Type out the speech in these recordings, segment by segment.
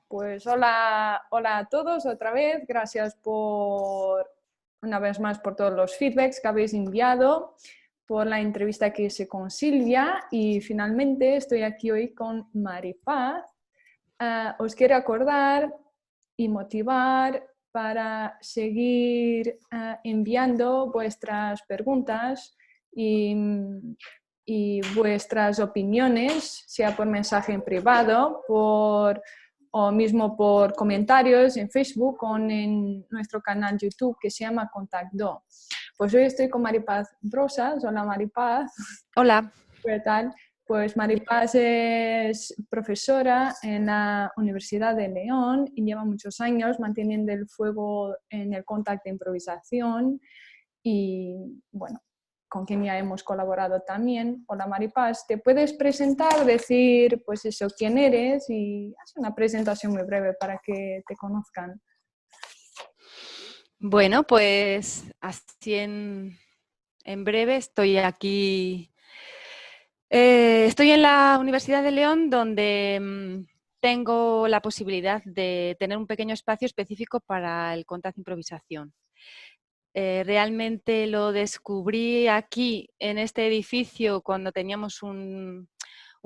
Pues hola, hola a todos otra vez. Gracias una vez más por todos los feedbacks que habéis enviado, por la entrevista que hice con Silvia y finalmente estoy aquí hoy con Maripaz. Os quiero acordar y motivar para seguir enviando vuestras preguntas y vuestras opiniones, sea por mensaje en privado, o mismo por comentarios en Facebook o en nuestro canal YouTube que se llama Contacto. Pues hoy estoy con Maripaz Brosas. Hola Maripaz. Hola. ¿Qué tal? Pues Maripaz es profesora en la Universidad de León y lleva muchos años manteniendo el fuego en el contacto de improvisación y bueno, con quien ya hemos colaborado también. Hola Maripaz, ¿te puedes presentar, decir pues eso, quién eres y hacer una presentación muy breve para que te conozcan? Bueno, pues así en breve estoy aquí. Estoy en la Universidad de León donde tengo la posibilidad de tener un pequeño espacio específico para el contacto improvisación. Realmente lo descubrí aquí en este edificio cuando teníamos un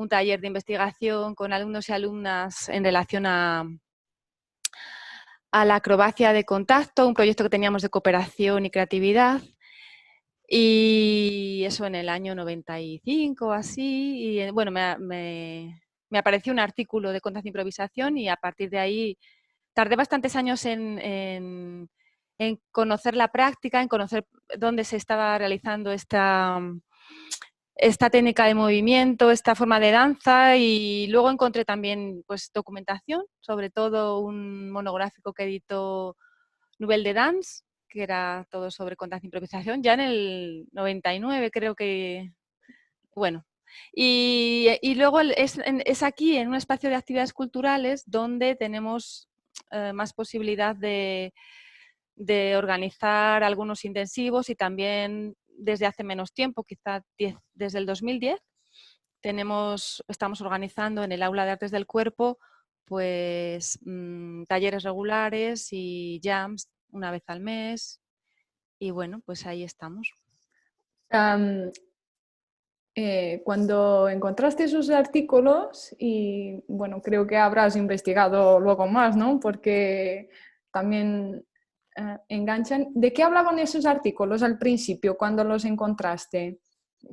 taller de investigación con alumnos y alumnas en relación a la acrobacia de contacto, un proyecto que teníamos de cooperación y creatividad. Y eso en el año 95 o así, y bueno, me apareció un artículo de contacto e improvisación y a partir de ahí tardé bastantes años en conocer la práctica, en conocer dónde se estaba realizando esta técnica de movimiento, esta forma de danza, y luego encontré también pues documentación, sobre todo un monográfico que editó Nouvelle de Dance, que era todo sobre contacto e improvisación, ya en el 99 creo que, bueno. Y luego es aquí, en un espacio de actividades culturales, donde tenemos más posibilidad de organizar algunos intensivos y también desde hace menos tiempo, quizá desde el 2010, estamos organizando en el Aula de Artes del Cuerpo pues talleres regulares y jams una vez al mes y bueno, pues ahí estamos. Cuando encontraste esos artículos y bueno, creo que habrás investigado luego más, ¿no? Porque también enganchan. ¿De qué hablaban esos artículos al principio cuando los encontraste?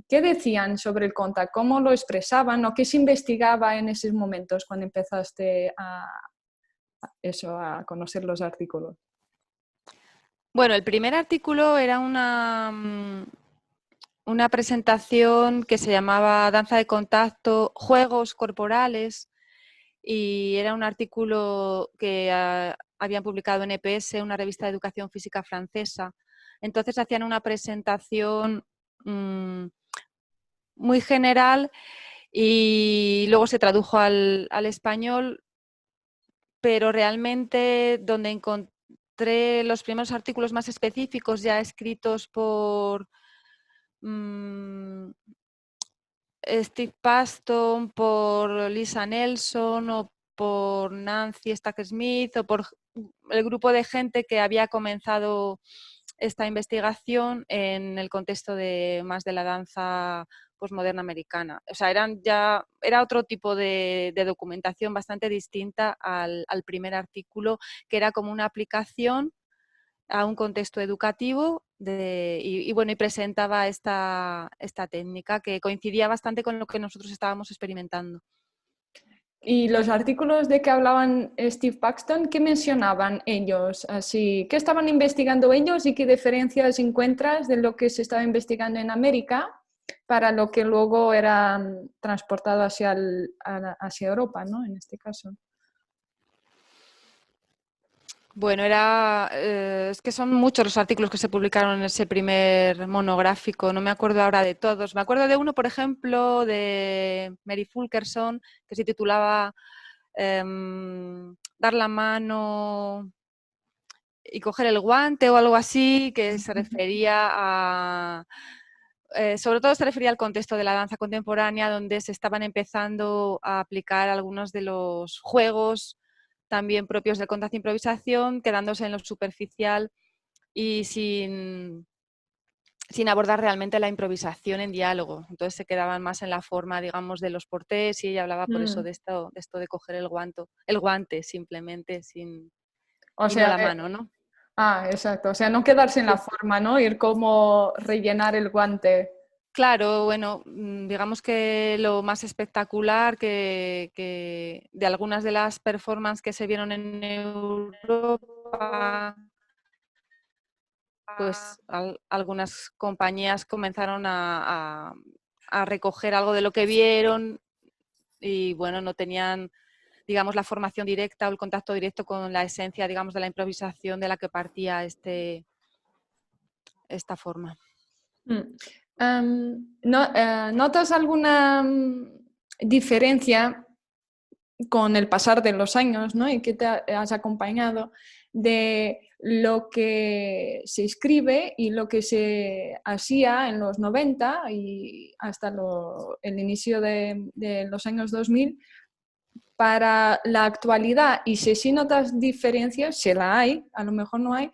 ¿Qué decían sobre el contacto? ¿Cómo lo expresaban o qué se investigaba en esos momentos cuando empezaste a conocer los artículos? Bueno, el primer artículo era una presentación que se llamaba Danza de contacto, juegos corporales, y era un artículo que habían publicado en EPS, una revista de educación física francesa. Entonces hacían una presentación muy general y luego se tradujo al español, pero realmente donde encontré los primeros artículos más específicos ya escritos por Steve Paston, por Lisa Nelson o por Nancy Stack-Smith o por el grupo de gente que había comenzado esta investigación en el contexto más de la danza postmoderna americana. O sea, era otro tipo de documentación bastante distinta al primer artículo, que era como una aplicación a un contexto educativo y presentaba esta técnica que coincidía bastante con lo que nosotros estábamos experimentando. Y los artículos de que hablaban Steve Paxton, ¿qué mencionaban ellos? Así, ¿qué estaban investigando ellos y qué diferencias encuentras de lo que se estaba investigando en América para lo que luego era transportado hacia Europa, ¿no? En este caso. Bueno, es que son muchos los artículos que se publicaron en ese primer monográfico, no me acuerdo ahora de todos. Me acuerdo de uno, por ejemplo, de Mary Fulkerson, que se titulaba Dar la mano y coger el guante o algo así, que se refería sobre todo se refería al contexto de la danza contemporánea, donde se estaban empezando a aplicar algunos de los juegos también propios del contacto de improvisación, quedándose en lo superficial y sin abordar realmente la improvisación en diálogo. Entonces se quedaban más en la forma, digamos, de los portés, y ella hablaba por eso de esto de coger el guante simplemente, O y no sea, la mano, ¿no? exacto. O sea, no quedarse en la Sí. forma, ¿no? Ir como rellenar el guante. Claro, bueno, digamos que lo más espectacular que de algunas de las performances que se vieron en Europa, pues algunas compañías comenzaron a recoger algo de lo que vieron y, bueno, no tenían, digamos, la formación directa o el contacto directo con la esencia, digamos, de la improvisación de la que partía esta forma. ¿Notas alguna diferencia con el pasar de los años, ¿no? Y que te has acompañado de lo que se escribe y lo que se hacía en los 90 y hasta el inicio de los años 2000 para la actualidad? Y si notas diferencias, si la hay, a lo mejor no hay,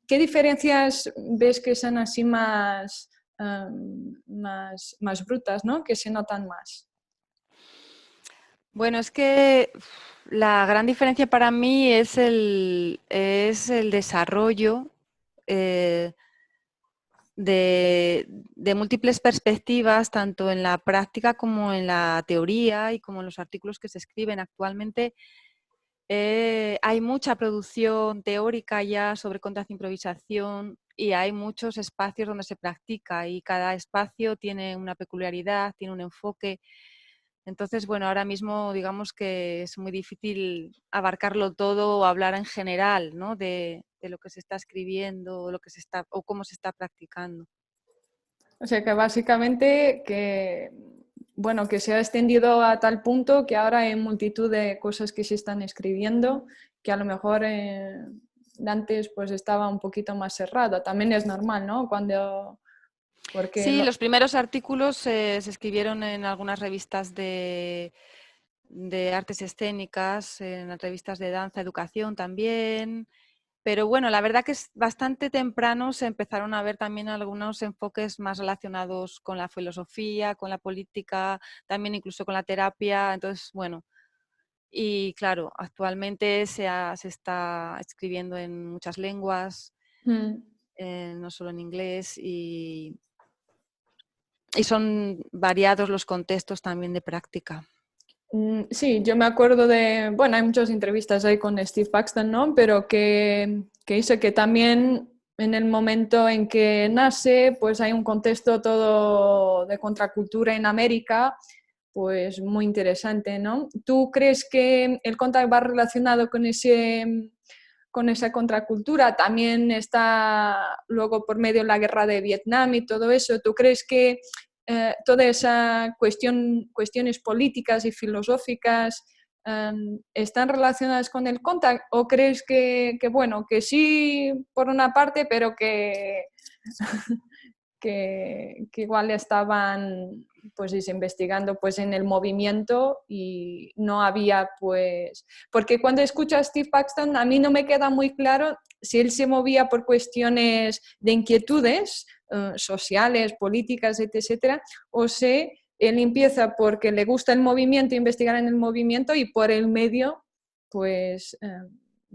¿qué diferencias ves que son así más brutas, ¿no? Que se notan más? Bueno, es que la gran diferencia para mí es el desarrollo de múltiples perspectivas, tanto en la práctica como en la teoría y como en los artículos que se escriben actualmente. Hay mucha producción teórica ya sobre contacto e improvisación y hay muchos espacios donde se practica y cada espacio tiene una peculiaridad, tiene un enfoque. Entonces, bueno, ahora mismo digamos que es muy difícil abarcarlo todo o hablar en general, ¿no? de lo que se está escribiendo o cómo se está practicando. O sea que básicamente bueno, que se ha extendido a tal punto que ahora hay multitud de cosas que se están escribiendo que a lo mejor antes pues estaba un poquito más cerrado. También es normal, ¿no? Porque Sí, los primeros artículos se escribieron en algunas revistas de artes escénicas, en las revistas de danza, educación también. Pero bueno, la verdad que es bastante temprano se empezaron a ver también algunos enfoques más relacionados con la filosofía, con la política, también incluso con la terapia. Entonces, bueno, y claro, actualmente se está escribiendo en muchas lenguas, no solo en inglés, y son variados los contextos también de práctica. Sí, yo me acuerdo bueno, hay muchas entrevistas ahí con Steve Paxton, ¿no? Pero que dice que también en el momento en que nace, pues hay un contexto todo de contracultura en América, pues muy interesante, ¿no? ¿Tú crees que el contact va relacionado con esa contracultura? También está luego por medio de la guerra de Vietnam y todo eso. ¿Tú crees que toda esa cuestiones políticas y filosóficas están relacionadas con el contact? ¿O crees bueno, que sí por una parte, pero que igual estaban pues investigando pues en el movimiento y no había pues... Porque cuando escucho a Steve Paxton a mí no me queda muy claro si él se movía por cuestiones de inquietudes sociales, políticas, etcétera, o si él empieza porque le gusta el movimiento, investigar en el movimiento, y por el medio pues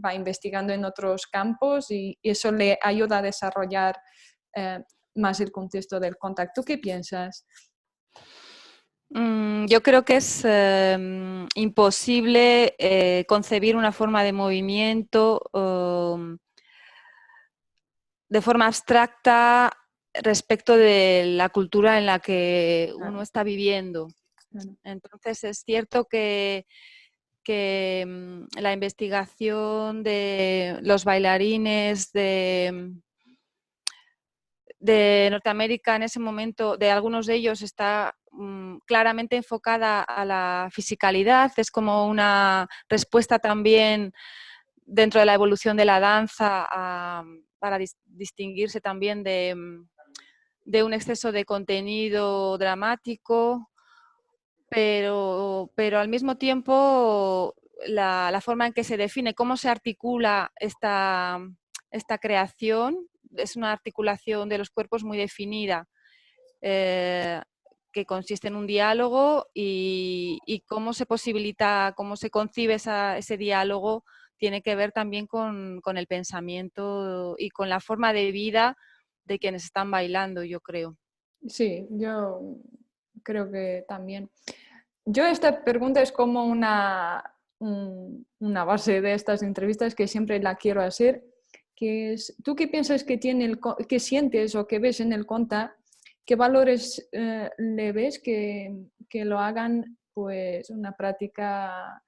va investigando en otros campos y eso le ayuda a desarrollar más el contexto del contacto. ¿Qué piensas? Yo creo que es imposible concebir una forma de movimiento de forma abstracta respecto de la cultura en la que uno está viviendo. Entonces es cierto que la investigación de los bailarines de Norteamérica en ese momento, de algunos de ellos, está claramente enfocada a la fisicalidad. Es como una respuesta también dentro de la evolución de la danza para distinguirse también de un exceso de contenido dramático, pero al mismo tiempo la forma en que se define, cómo se articula esta creación. Es una articulación de los cuerpos muy definida, que consiste en un diálogo y cómo se posibilita, cómo se concibe ese diálogo tiene que ver también con el pensamiento y con la forma de vida de quienes están bailando, yo creo. Sí, yo creo que también. Yo esta pregunta es como una base de estas entrevistas que siempre la quiero hacer, que es, ¿tú qué piensas que tiene qué sientes o qué ves en el conta? ¿Qué valores le ves que lo hagan pues una práctica,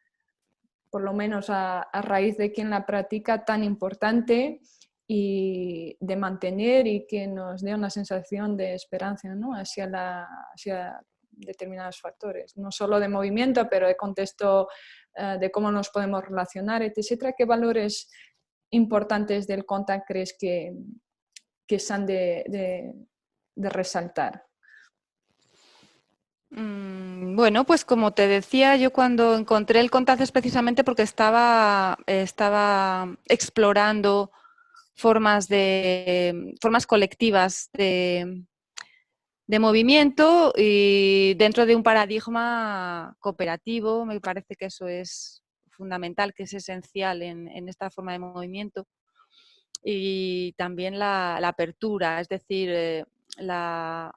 por lo menos a raíz de quien la practica, tan importante y de mantener y que nos dé una sensación de esperanza, ¿no? hacia determinados factores, no solo de movimiento, pero de contexto, de cómo nos podemos relacionar, etcétera? ¿Qué valores importantes del contact crees que se han de resaltar? Bueno, pues como te decía, yo cuando encontré el contact es precisamente porque estaba explorando formas colectivas de movimiento y dentro de un paradigma cooperativo. Me parece que eso es fundamental, que es esencial en esta forma de movimiento. Y también la apertura, es decir, la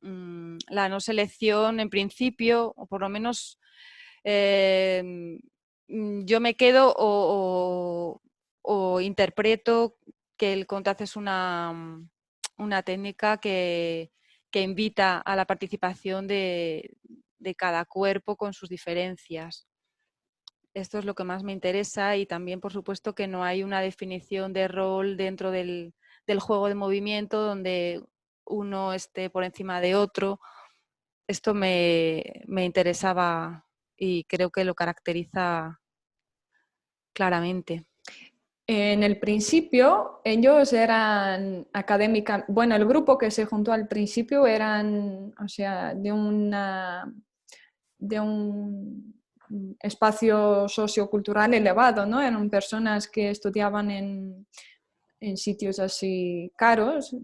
no selección en principio, o por lo menos yo me quedo o interpreto que el contact es una técnica que invita a la participación de cada cuerpo con sus diferencias. Esto es lo que más me interesa y también, por supuesto, que no hay una definición de rol dentro del juego de movimiento donde uno esté por encima de otro. Esto me interesaba y creo que lo caracteriza claramente. En el principio, ellos eran académica, bueno, el grupo que se juntó al principio eran, o sea, de un espacio sociocultural elevado, ¿no? Eran personas que estudiaban en sitios así caros,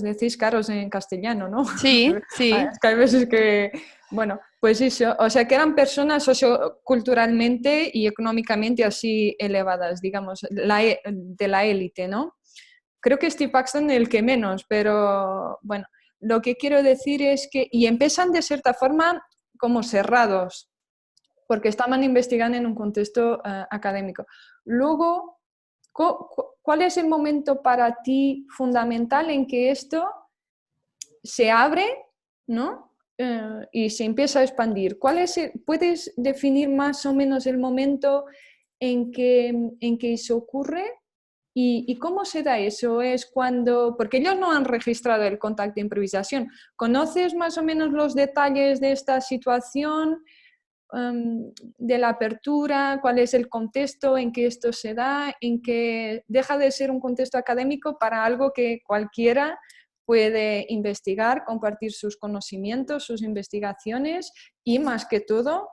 decís caros en castellano, ¿no? Sí, sí. Es que hay veces que, bueno, pues eso, o sea, que eran personas socioculturalmente y económicamente así elevadas, digamos, de la élite, ¿no? Creo que Steve Paxton el que menos, pero bueno, lo que quiero decir es que, y empiezan de cierta forma como cerrados, porque estaban investigando en un contexto académico. Luego, ¿cuál es el momento para ti fundamental en que esto se abre, ¿no? Y se empieza a expandir? ¿Puedes definir más o menos el momento en que eso ocurre? ¿Y cómo se da eso? Es cuando, porque ellos no han registrado el contacto de improvisación. ¿Conoces más o menos los detalles de esta situación? De la apertura, cuál es el contexto en que esto se da, en que deja de ser un contexto académico para algo que cualquiera puede investigar, compartir sus conocimientos, sus investigaciones y más que todo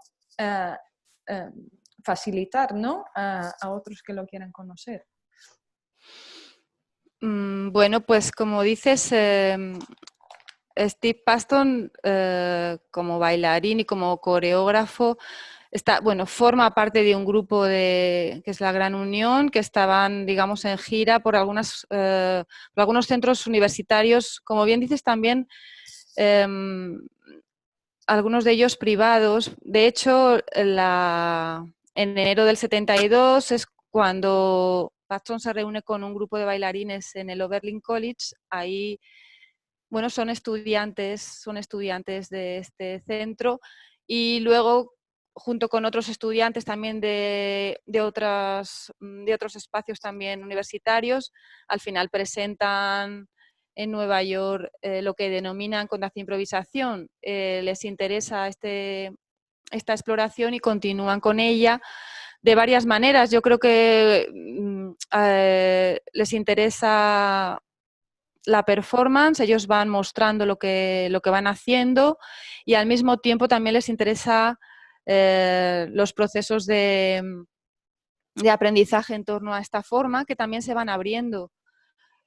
facilitar, ¿no? a otros que lo quieran conocer. Bueno, pues como dices, Steve Paxton, como bailarín y como coreógrafo, forma parte de un grupo que es la Gran Unión, que estaban, digamos, en gira por algunos centros universitarios, como bien dices también, algunos de ellos privados. De hecho, en enero del 72 es cuando Paxton se reúne con un grupo de bailarines en el Oberlin College. Ahí, bueno, son estudiantes de este centro y luego, junto con otros estudiantes también de otros espacios también universitarios, al final presentan en Nueva York lo que denominan contact improvisación. Les interesa esta exploración y continúan con ella de varias maneras. Yo creo que les interesa la performance, ellos van mostrando lo que van haciendo y al mismo tiempo también les interesa los procesos de aprendizaje en torno a esta forma, que también se van abriendo.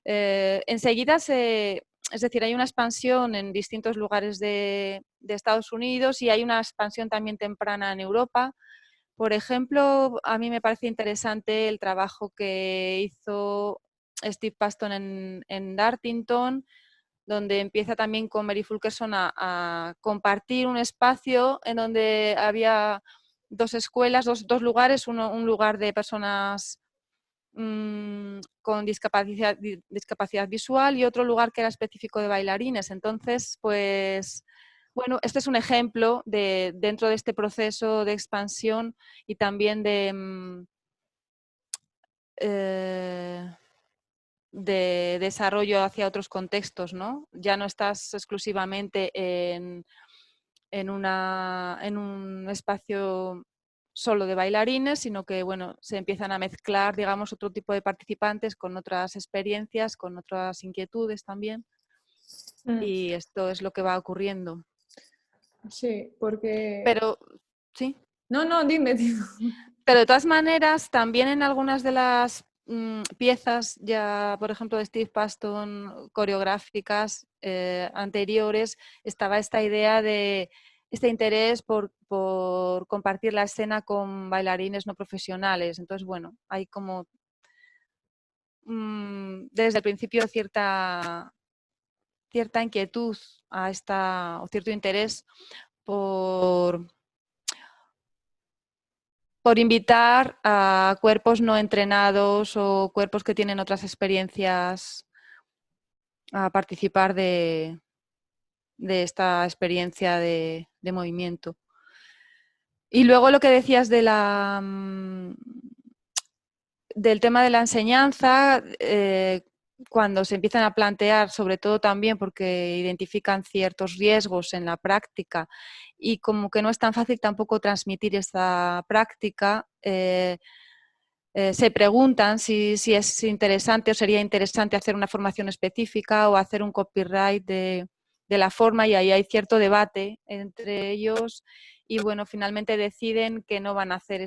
Enseguida es decir, hay una expansión en distintos lugares de Estados Unidos y hay una expansión también temprana en Europa. Por ejemplo, a mí me parece interesante el trabajo que hizo Steve Paston en Dartington, donde empieza también con Mary Fulkerson a compartir un espacio en donde había dos escuelas, dos lugares, un lugar de personas con discapacidad visual y otro lugar que era específico de bailarines. Entonces, pues, bueno, este es un ejemplo dentro de este proceso de expansión y también de desarrollo hacia otros contextos, ¿no? Ya no estás exclusivamente en un espacio solo de bailarines, sino que bueno, se empiezan a mezclar, digamos, otro tipo de participantes con otras experiencias, con otras inquietudes también. Y esto es lo que va ocurriendo. Sí, porque... Pero, sí. No, no, dime, dime. Pero de todas maneras, también en algunas de las piezas, ya por ejemplo de Steve Paston, coreográficas anteriores, estaba esta idea de este interés por compartir la escena con bailarines no profesionales. Entonces, bueno, hay como desde el principio cierta inquietud o cierto interés por invitar a cuerpos no entrenados o cuerpos que tienen otras experiencias a participar de esta experiencia de movimiento. Y luego lo que decías del tema de la enseñanza, cuando se empiezan a plantear, sobre todo también porque identifican ciertos riesgos en la práctica y como que no es tan fácil tampoco transmitir esta práctica, se preguntan si es interesante o sería interesante hacer una formación específica o hacer un copyright de la forma, y ahí hay cierto debate entre ellos y bueno, finalmente deciden que no van a hacer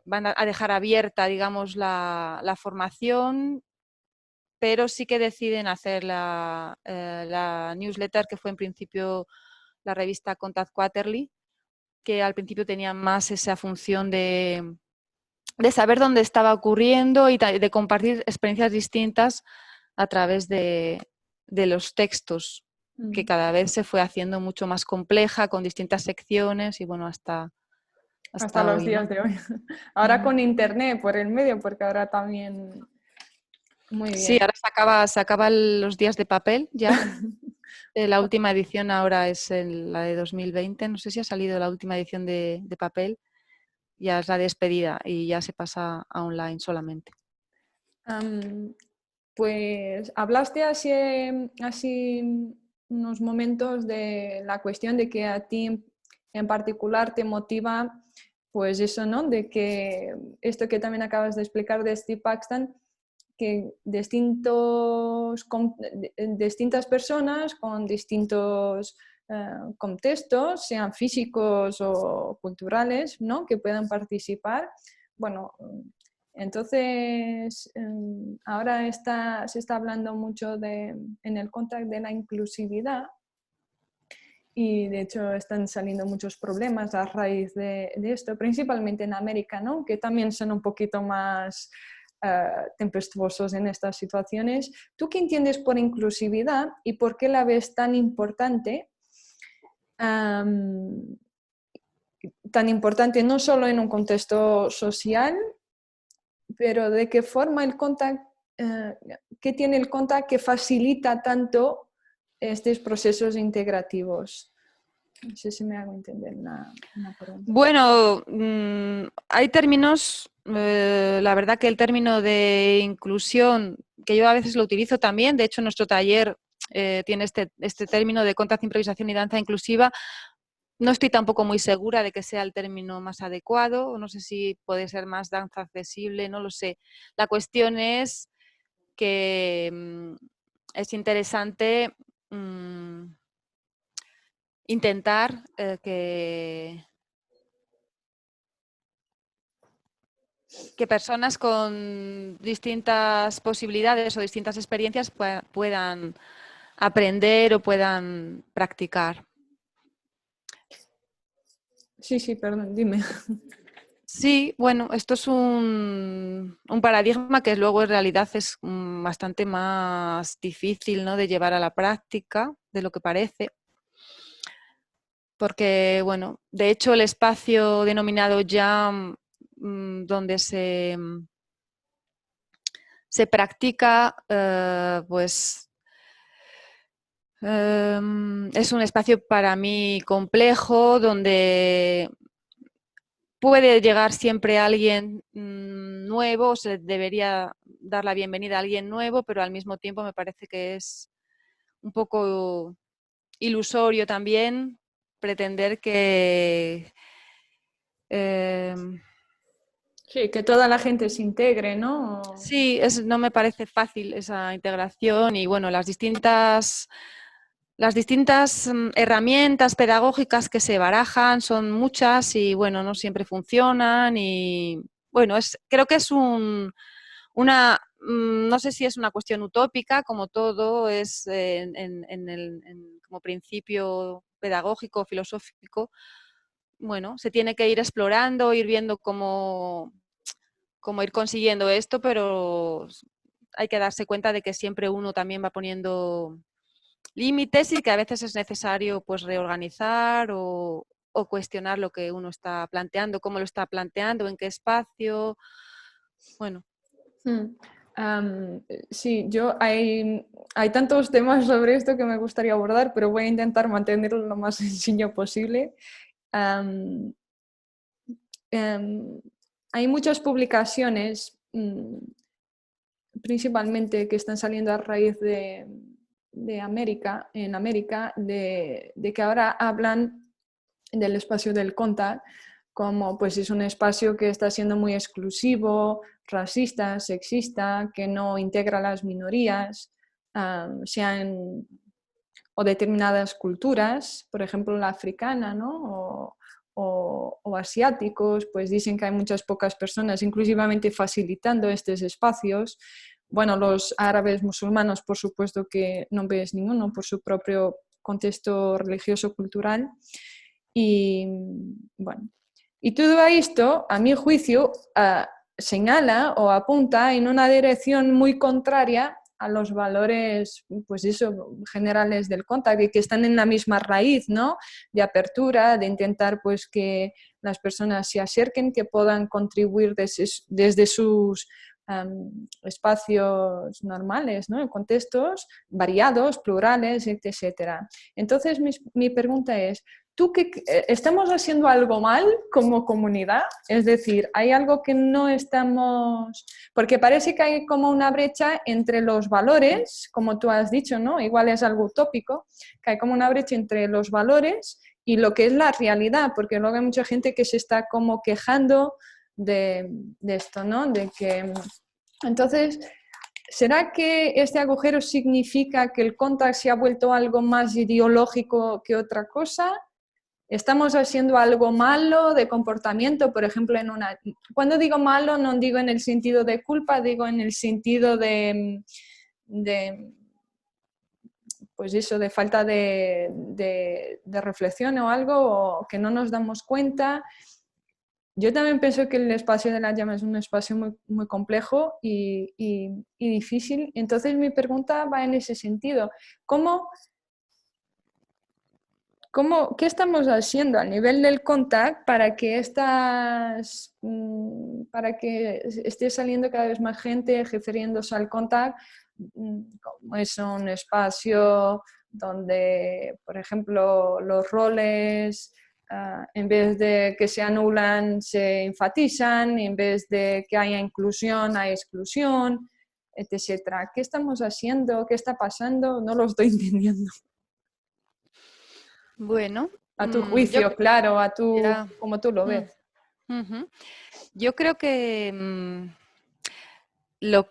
van a dejar abierta, digamos, la formación, pero sí que deciden hacer la newsletter, que fue en principio la revista Contact Quarterly, que al principio tenía más esa función de saber dónde estaba ocurriendo y de compartir experiencias distintas a través de los textos, que cada vez se fue haciendo mucho más compleja, con distintas secciones y bueno, hasta los hoy, ¿no? días de hoy. Ahora con internet por el medio, porque ahora también... Muy Sí, bien. ahora se acaban los días de papel ya. La última edición ahora es la de 2020. No sé si ha salido la última edición de papel. Ya es la despedida y ya se pasa a online solamente. Pues hablaste así unos momentos de la cuestión de que a ti en particular te motiva, pues eso, ¿no? De que esto que también acabas de explicar de Steve Paxton, que distintas personas con distintos contextos, sean físicos o culturales, ¿no? Que puedan participar. Bueno, entonces ahora se está hablando mucho en el contexto de la inclusividad y de hecho están saliendo muchos problemas a raíz de esto, principalmente en América, ¿no? Que también son un poquito más tempestuosos en estas situaciones. ¿Tú qué entiendes por inclusividad y por qué la ves tan importante? Tan importante no solo en un contexto social, pero de qué forma el contact, qué tiene el contact que facilita tanto estos procesos integrativos. No sé si me hago entender una pregunta. Bueno, hay términos, la verdad que el término de inclusión, que yo a veces lo utilizo también, de hecho nuestro taller tiene este término de contact, improvisación y danza inclusiva. No estoy tampoco muy segura de que sea el término más adecuado, o no sé si puede ser más danza accesible, no lo sé. La cuestión es que es interesante intentar que personas con distintas posibilidades o distintas experiencias puedan aprender o puedan practicar. Sí, perdón, dime. Sí, bueno, esto es un paradigma que luego en realidad es bastante más difícil, ¿no?, de llevar a la práctica de lo que parece. Porque, bueno, de hecho el espacio denominado Jam, donde se practica, pues es un espacio para mí complejo, donde puede llegar siempre alguien nuevo, se debería dar la bienvenida a alguien nuevo, pero al mismo tiempo me parece que es un poco ilusorio también pretender que Sí, que toda la gente se integre, ¿no? sí, no me parece fácil esa integración y bueno, las distintas herramientas pedagógicas que se barajan son muchas y bueno, no siempre funcionan y bueno, creo que es no sé si es una cuestión utópica, como todo es como principio pedagógico, filosófico. Bueno, se tiene que ir explorando, ir viendo cómo ir consiguiendo esto, pero hay que darse cuenta de que siempre uno también va poniendo límites y que a veces es necesario pues reorganizar o cuestionar lo que uno está planteando, cómo lo está planteando, en qué espacio. Bueno. Sí, hay tantos temas sobre esto que me gustaría abordar, pero voy a intentar mantenerlo lo más sencillo posible. Am, Hay muchas publicaciones, principalmente que están saliendo a raíz de América, en América, de que ahora hablan del espacio del contact como pues es un espacio que está siendo muy exclusivo, racista, sexista, que no integra a las minorías, sean o determinadas culturas, por ejemplo la africana, ¿no? O asiáticos, pues dicen que hay muchas pocas personas inclusivamente facilitando estos espacios. Bueno, los árabes musulmanos, por supuesto que no ves ninguno por su propio contexto religioso-cultural. Y bueno, y todo esto, a mi juicio, señala o apunta en una dirección muy contraria a los valores, pues eso, generales del contact, que están en la misma raíz, ¿no? De apertura, de intentar pues que las personas se acerquen, que puedan contribuir desde sus espacios normales, ¿no? En contextos variados, plurales, etcétera. Entonces, mi pregunta es, ¿tú estamos haciendo algo mal como comunidad? Es decir, ¿hay algo que no estamos...? Porque parece que hay como una brecha entre los valores, como tú has dicho, ¿no? Igual es algo utópico, que hay como una brecha entre los valores y lo que es la realidad, porque luego hay mucha gente que se está como quejando de esto, ¿no? De que... Entonces, ¿será que este agujero significa que el contact se ha vuelto algo más ideológico que otra cosa? ¿Estamos haciendo algo malo de comportamiento? Por ejemplo, cuando digo malo, no digo en el sentido de culpa, digo en el sentido de pues eso, de falta de reflexión o algo, o que no nos damos cuenta. Yo también pienso que el espacio de la llama es un espacio muy, muy complejo y difícil. Entonces mi pregunta va en ese sentido. ¿Qué estamos haciendo a nivel del contact para que esté saliendo cada vez más gente refiriéndose al contact como es un espacio donde, por ejemplo, los roles, en vez de que se anulan, se enfatizan, en vez de que haya inclusión, hay exclusión, etcétera? ¿Qué estamos haciendo? ¿Qué está pasando? No lo estoy entendiendo. Bueno, A tu yo juicio, claro, ya. como tú lo mm, ves. ujú. Yo creo que lo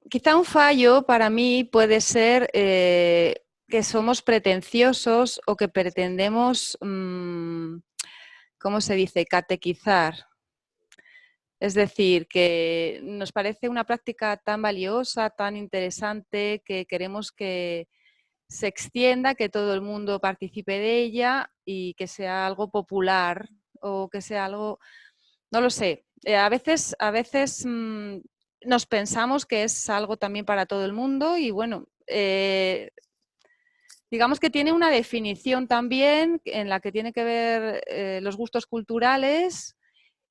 quizá un fallo para mí puede ser que somos pretenciosos o que pretendemos, ¿cómo se dice?, catequizar. Es decir, que nos parece una práctica tan valiosa, tan interesante, que queremos que se extienda, que todo el mundo participe de ella y que sea algo popular o que sea algo, no lo sé. A veces nos pensamos que es algo también para todo el mundo y bueno, digamos que tiene una definición también en la que tiene que ver los gustos culturales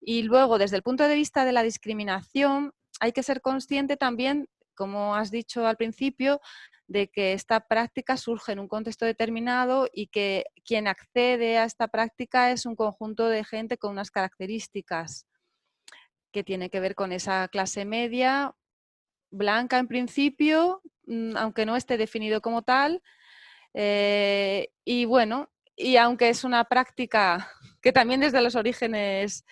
y luego desde el punto de vista de la discriminación hay que ser consciente también, como has dicho al principio, de que esta práctica surge en un contexto determinado y que quien accede a esta práctica es un conjunto de gente con unas características que tiene que ver con esa clase media, blanca en principio, aunque no esté definido como tal. Y bueno, y aunque es una práctica que también desde los orígenes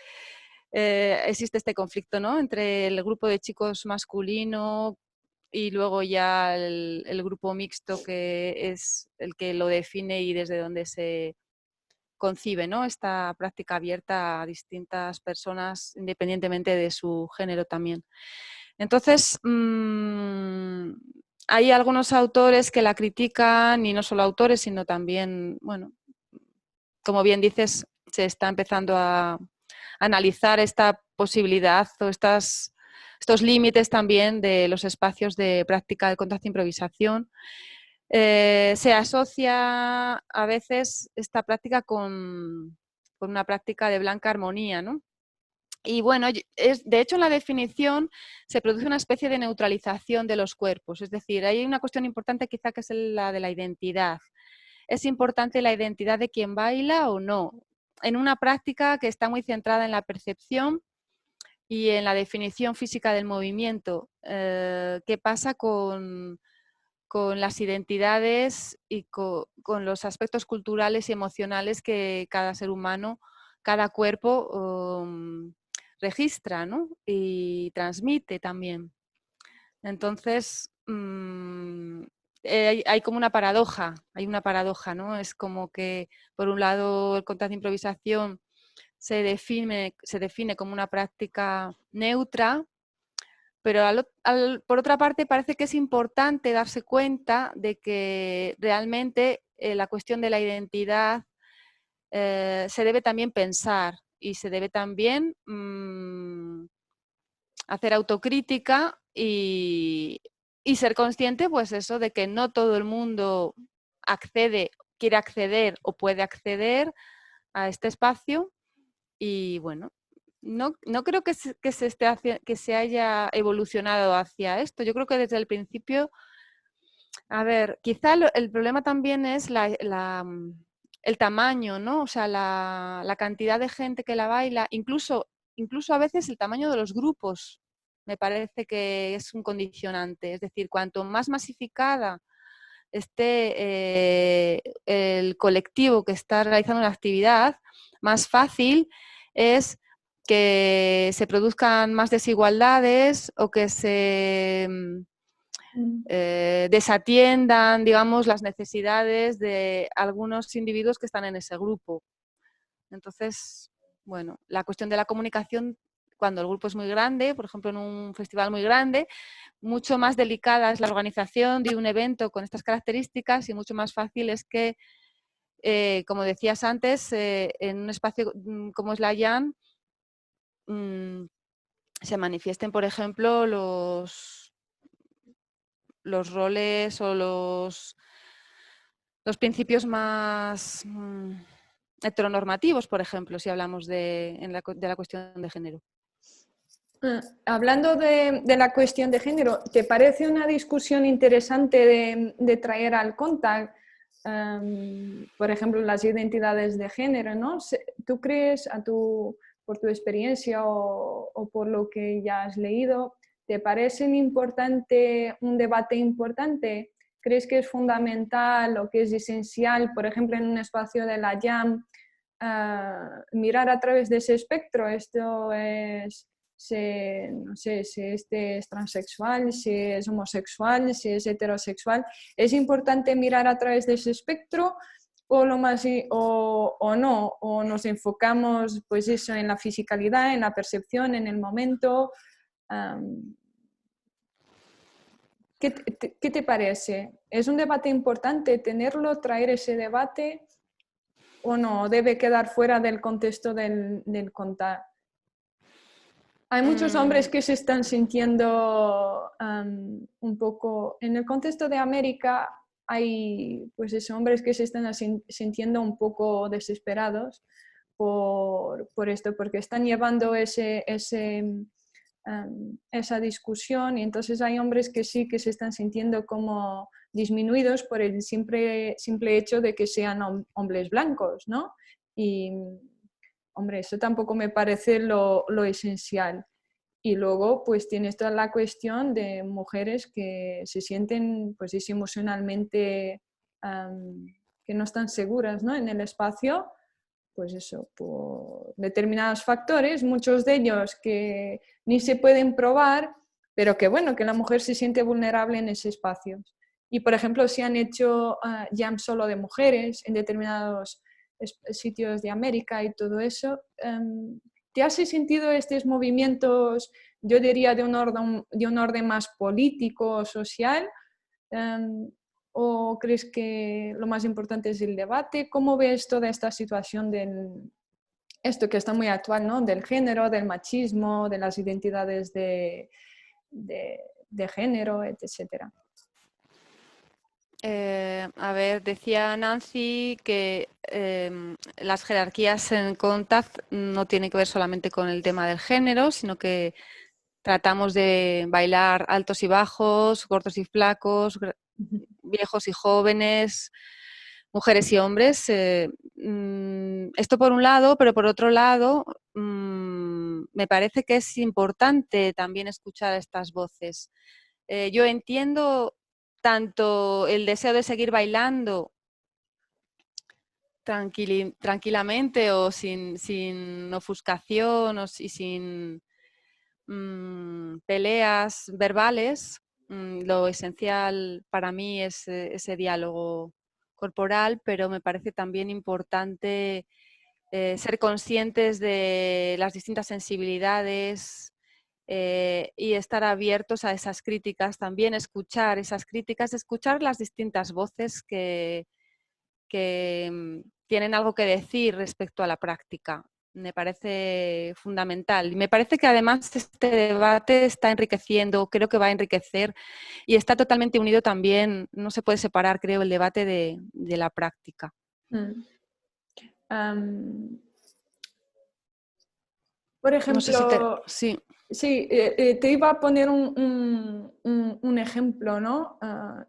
existe este conflicto, ¿no?, entre el grupo de chicos masculino y luego ya el grupo mixto, que es el que lo define y desde donde se concibe, ¿no?, esta práctica abierta a distintas personas independientemente de su género también. Entonces, hay algunos autores que la critican, y no solo autores, sino también, bueno, como bien dices, se está empezando a analizar esta posibilidad o estos límites también de los espacios de práctica de contacto e improvisación. Se asocia a veces esta práctica con una práctica de blanca armonía, ¿no? Y bueno, de hecho en la definición se produce una especie de neutralización de los cuerpos, es decir, hay una cuestión importante quizá que es la de la identidad. ¿Es importante la identidad de quien baila o no? En una práctica que está muy centrada en la percepción y en la definición física del movimiento, ¿qué pasa con las identidades y con los aspectos culturales y emocionales que cada ser humano, cada cuerpo registra, ¿no?, y transmite también? Entonces, hay como hay una paradoja, ¿no? Es como que, por un lado, el contacto de improvisación se define como una práctica neutra, pero por otra parte parece que es importante darse cuenta de que realmente la cuestión de la identidad se debe también pensar y se debe también hacer autocrítica y ser consciente, pues eso, de que no todo el mundo quiere acceder o puede acceder a este espacio y bueno, no creo que se haya evolucionado hacia esto. Yo creo que desde el principio, a ver, quizá el problema también es el tamaño, ¿no? O sea, la cantidad de gente que la baila, incluso a veces el tamaño de los grupos me parece que es un condicionante. Es decir, cuanto más masificada esté el colectivo que está realizando la actividad, más fácil es que se produzcan más desigualdades o que se desatiendan, digamos, las necesidades de algunos individuos que están en ese grupo. Entonces, bueno, la cuestión de la comunicación, cuando el grupo es muy grande, por ejemplo, en un festival muy grande, mucho más delicada es la organización de un evento con estas características y mucho más fácil es que, como decías antes, en un espacio como es la Jam, se manifiesten, por ejemplo, los roles o los principios más heteronormativos, por ejemplo, si hablamos de la cuestión de género. Hablando de la cuestión de género, ¿te parece una discusión interesante de traer al contact, por ejemplo, las identidades de género, ¿no? ¿Tú crees, por tu experiencia o por lo que ya has leído, te parece un debate importante? ¿Crees que es fundamental o que es esencial, por ejemplo, en un espacio de la Jam, mirar a través de ese espectro? Esto es no sé, si este es transexual, si es homosexual, si es heterosexual. ¿Es importante mirar a través de ese espectro o, o no? ¿O nos enfocamos pues eso, en la fisicalidad, en la percepción, en el momento? ¿Qué te parece? ¿Es un debate importante tenerlo, traer ese debate o no? ¿Debe quedar fuera del contexto del contar? Hay muchos hombres que se están sintiendo un poco, en el contexto de América hay pues esos hombres que se están sintiendo un poco desesperados por esto, porque están llevando esa discusión y entonces hay hombres que sí que se están sintiendo como disminuidos por el simple hecho de que sean hombres blancos, ¿no? Y, hombre, eso tampoco me parece lo esencial. Y luego, pues tienes toda la cuestión de mujeres que se sienten, pues emocionalmente que no están seguras, ¿no? En el espacio, pues eso, por determinados factores, muchos de ellos que ni se pueden probar, pero que bueno, que la mujer se siente vulnerable en ese espacio. Y por ejemplo, se han hecho jams solo de mujeres en determinados sitios de América y todo eso. ¿Te has sentido estos movimientos, yo diría, de un orden más político, social? ¿O crees que lo más importante es el debate? ¿Cómo ves toda esta situación esto que está muy actual, ¿no? Del género, del machismo, de las identidades de género, etcétera? A ver, decía Nancy que las jerarquías en Contact no tienen que ver solamente con el tema del género, sino que tratamos de bailar altos y bajos, gordos y flacos, viejos y jóvenes, mujeres y hombres. Esto por un lado, pero por otro lado, me parece que es importante también escuchar estas voces. Yo entiendo tanto el deseo de seguir bailando tranquilamente o sin ofuscación y sin peleas verbales. Lo esencial para mí es ese diálogo corporal, pero me parece también importante ser conscientes de las distintas sensibilidades y estar abiertos a esas críticas, también escuchar esas críticas, escuchar las distintas voces que tienen algo que decir respecto a la práctica. Me parece fundamental. Y me parece que además este debate está enriqueciendo, creo que va a enriquecer y está totalmente unido también, no se puede separar, creo, el debate de la práctica. Por ejemplo, no sé si sí. Sí, te iba a poner un ejemplo, ¿no?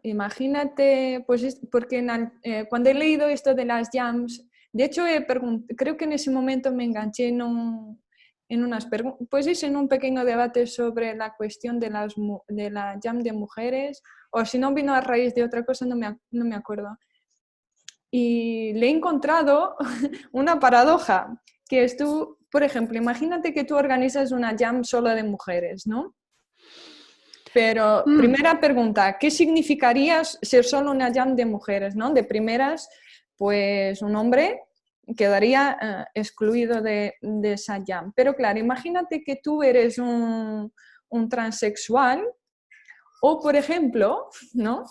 Imagínate, pues porque cuando he leído esto de las jams, de hecho creo que en ese momento me enganché en unas pues es en un pequeño debate sobre la cuestión de la jam de mujeres, o si no vino a raíz de otra cosa, no me acuerdo. Y le he encontrado una paradoja, que es tú, por ejemplo, imagínate que tú organizas una jam solo de mujeres, ¿no? Pero, primera pregunta, ¿qué significaría ser solo una jam de mujeres, ¿no? De primeras, pues un hombre quedaría excluido de esa jam. Pero claro, imagínate que tú eres un transexual o, por ejemplo, ¿no?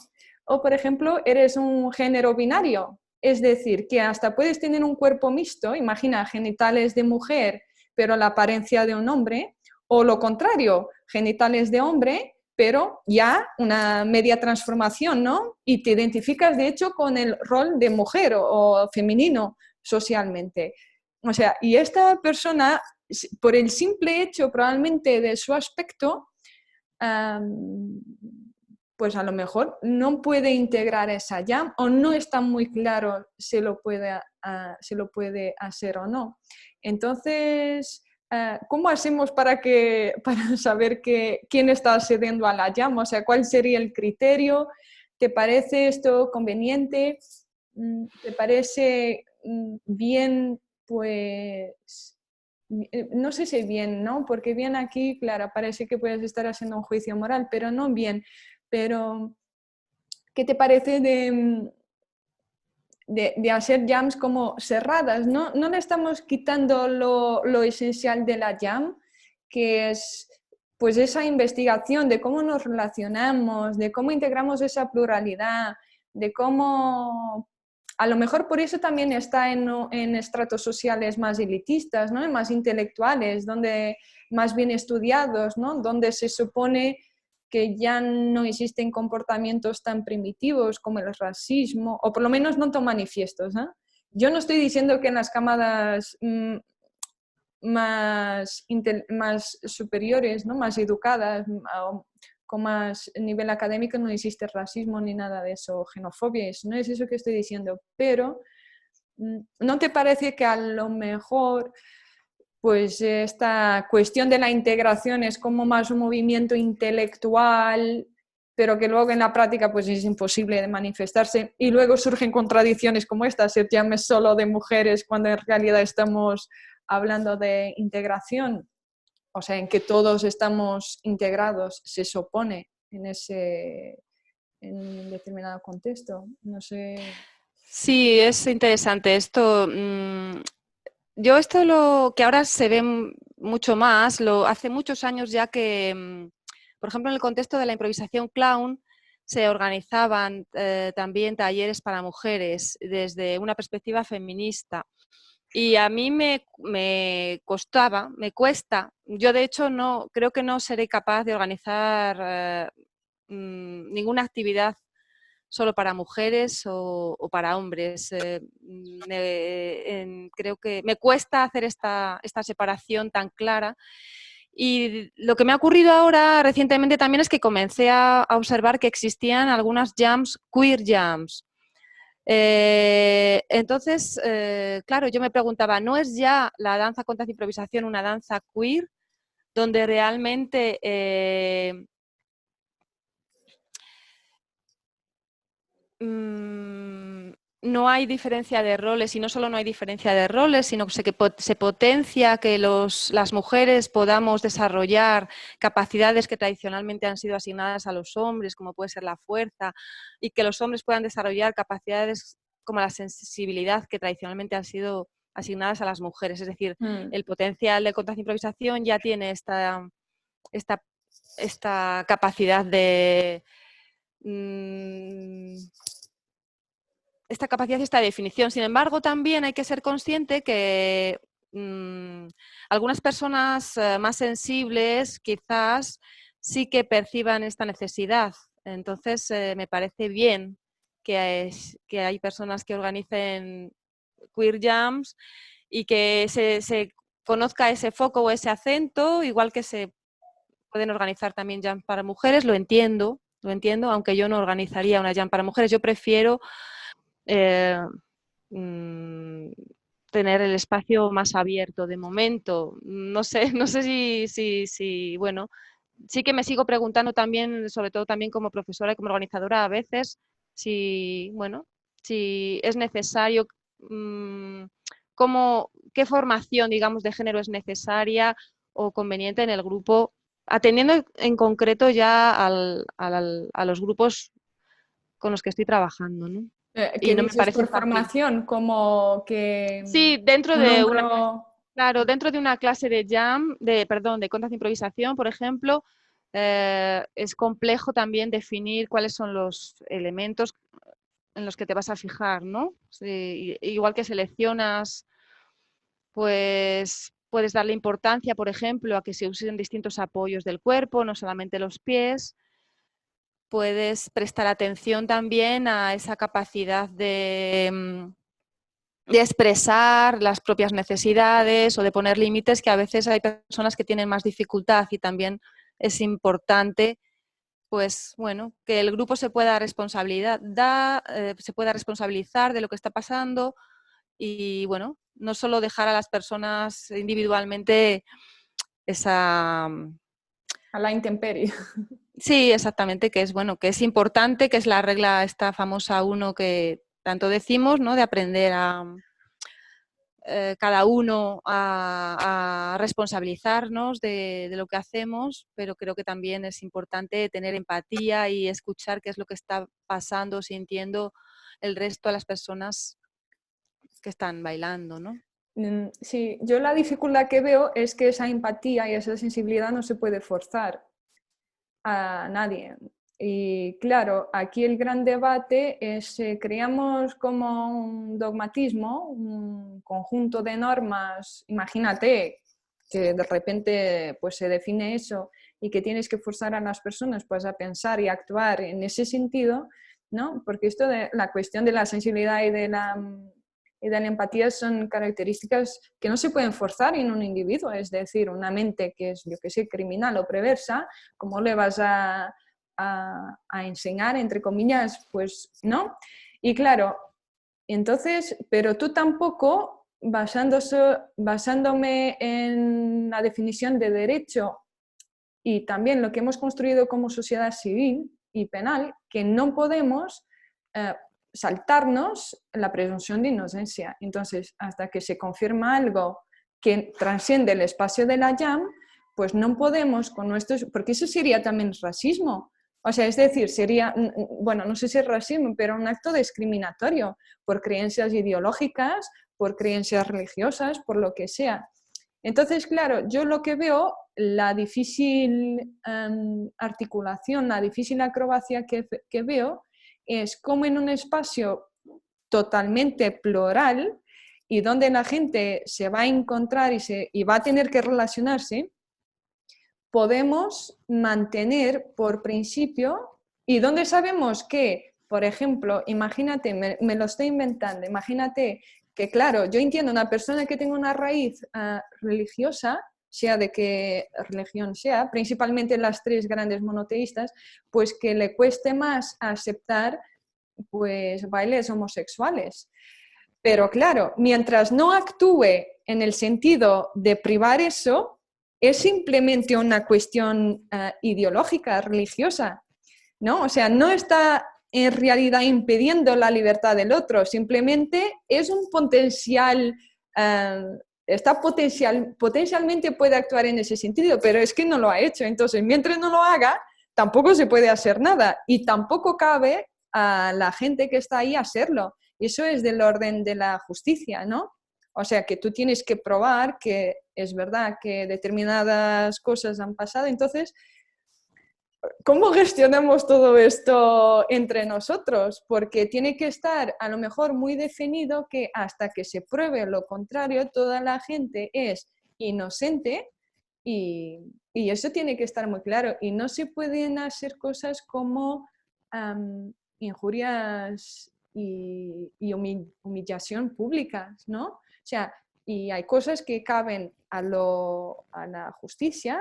O, por ejemplo, eres un género binario. Es decir, que hasta puedes tener un cuerpo mixto, imagina genitales de mujer, pero la apariencia de un hombre, o lo contrario, genitales de hombre, pero ya una media transformación, ¿no? Y te identificas, de hecho, con el rol de mujer o femenino socialmente. O sea, y esta persona, por el simple hecho probablemente de su aspecto, pues a lo mejor no puede integrar esa jam o no está muy claro si lo puede hacer o no. Entonces, ¿cómo hacemos para saber quién está accediendo a la jam? O sea, ¿cuál sería el criterio? ¿Te parece esto conveniente? ¿Te parece bien, pues, no sé si bien, ¿no? Porque bien aquí, claro, parece que puedes estar haciendo un juicio moral, pero no bien. Pero, ¿qué te parece de hacer jams como cerradas? No le estamos quitando lo esencial de la jam, que es pues esa investigación de cómo nos relacionamos, de cómo integramos esa pluralidad, de cómo a lo mejor por eso también está en estratos sociales más elitistas, ¿no? Más intelectuales, donde más bien estudiados, ¿no? Donde se supone que ya no existen comportamientos tan primitivos como el racismo, o por lo menos no tan manifiestos, ¿eh? Yo no estoy diciendo que en las cámaras más superiores, ¿no? Más educadas, con más nivel académico, no existe racismo ni nada de eso, xenofobia, no es eso que estoy diciendo, pero ¿no te parece que a lo mejor pues esta cuestión de la integración es como más un movimiento intelectual, pero que luego en la práctica pues es imposible de manifestarse y luego surgen contradicciones como esta, se llame solo de mujeres cuando en realidad estamos hablando de integración, o sea, en que todos estamos integrados, se supone en un determinado contexto, no sé. Sí, es interesante esto. Yo esto lo que ahora se ve mucho más, hace muchos años ya que, por ejemplo, en el contexto de la improvisación clown, se organizaban también talleres para mujeres desde una perspectiva feminista. Y a mí me cuesta. Yo de hecho creo que no seré capaz de organizar ninguna actividad solo para mujeres o para hombres. Creo que me cuesta hacer esta separación tan clara. Y lo que me ha ocurrido ahora recientemente también es que comencé a observar que existían algunas jams, queer jams. Entonces, claro, yo me preguntaba, ¿no es ya la danza con tanta improvisación una danza queer donde realmente no hay diferencia de roles, y no solo no hay diferencia de roles, sino que se potencia que las mujeres podamos desarrollar capacidades que tradicionalmente han sido asignadas a los hombres, como puede ser la fuerza, y que los hombres puedan desarrollar capacidades como la sensibilidad que tradicionalmente han sido asignadas a las mujeres. Es decir, el potencial de contacto e improvisación ya tiene esta capacidad de esta capacidad y esta definición. Sin embargo, también hay que ser consciente que algunas personas más sensibles quizás sí que perciban esta necesidad. Entonces, me parece bien que hay personas que organicen queer jams y que se conozca ese foco o ese acento, igual que se pueden organizar también jams para mujeres, lo entiendo, aunque yo no organizaría una jam para mujeres. Yo prefiero tener el espacio más abierto de momento. No sé, no sé si, bueno, sí que me sigo preguntando también, sobre todo también como profesora y como organizadora a veces, si, bueno, si es necesario, qué formación, digamos, de género es necesaria o conveniente en el grupo, atendiendo en concreto ya a los grupos con los que estoy trabajando, ¿no? ¿Qué Y no me dices parece por fácil. formación? Como que Sí, un hombro... dentro de una clase de de contas de improvisación, por ejemplo, es complejo también definir cuáles son los elementos en los que te vas a fijar, ¿no? Sí, igual que seleccionas, pues puedes darle importancia, por ejemplo, a que se usen distintos apoyos del cuerpo, no solamente los pies. Puedes prestar atención también a esa capacidad de expresar las propias necesidades o de poner límites, que a veces hay personas que tienen más dificultad, y también es importante, pues bueno, que el grupo se pueda se pueda responsabilizar de lo que está pasando y bueno, no solo dejar a las personas individualmente esa... a la intemperie. Sí, exactamente, que es bueno, que es importante, que es la regla esta famosa uno que tanto decimos, ¿no? De aprender cada uno a responsabilizarnos de lo que hacemos, pero creo que también es importante tener empatía y escuchar qué es lo que está pasando, sintiendo el resto de las personas que están bailando, ¿no? Sí, yo la dificultad que veo es que esa empatía y esa sensibilidad no se puede forzar a nadie. Y claro, aquí el gran debate es, creamos como un dogmatismo, un conjunto de normas, imagínate que de repente pues se define eso y que tienes que forzar a las personas pues a pensar y actuar en ese sentido, ¿no? Porque esto de la cuestión de la sensibilidad y de la empatía son características que no se pueden forzar en un individuo, es decir, una mente que es, yo que sé, criminal o perversa, ¿cómo le vas a enseñar, entre comillas? Pues no. Y claro, entonces, pero tú tampoco, basándome en la definición de derecho y también lo que hemos construido como sociedad civil y penal, que no podemos saltarnos la presunción de inocencia. Entonces, hasta que se confirma algo que trasciende el espacio de la JAM, pues no podemos con nuestros, porque eso sería también racismo. O sea, es decir, sería, bueno, no sé si es racismo, pero un acto discriminatorio por creencias ideológicas, por creencias religiosas, por lo que sea. Entonces, claro, yo lo que veo, la difícil articulación, la difícil acrobacia que veo es cómo en un espacio totalmente plural y donde la gente se va a encontrar y va a tener que relacionarse, podemos mantener por principio y donde sabemos que, por ejemplo, imagínate, me lo estoy inventando, imagínate que, claro, yo entiendo una persona que tenga una raíz religiosa, sea de qué religión sea, principalmente las tres grandes monoteístas, pues que le cueste más aceptar pues bailes homosexuales. Pero claro, mientras no actúe en el sentido de privar eso, es simplemente una cuestión ideológica, religiosa, ¿no? O sea, no está en realidad impidiendo la libertad del otro, simplemente es un potencial, potencialmente puede actuar en ese sentido, pero es que no lo ha hecho. Entonces, mientras no lo haga, tampoco se puede hacer nada y tampoco cabe a la gente que está ahí hacerlo. Eso es del orden de la justicia, ¿no? O sea, que tú tienes que probar que es verdad que determinadas cosas han pasado. Entonces, ¿cómo gestionamos todo esto entre nosotros? Porque tiene que estar a lo mejor muy definido que hasta que se pruebe lo contrario, toda la gente es inocente y eso tiene que estar muy claro. Y no se pueden hacer cosas como injurias y humillación públicas, ¿no? O sea, y hay cosas que caben a la justicia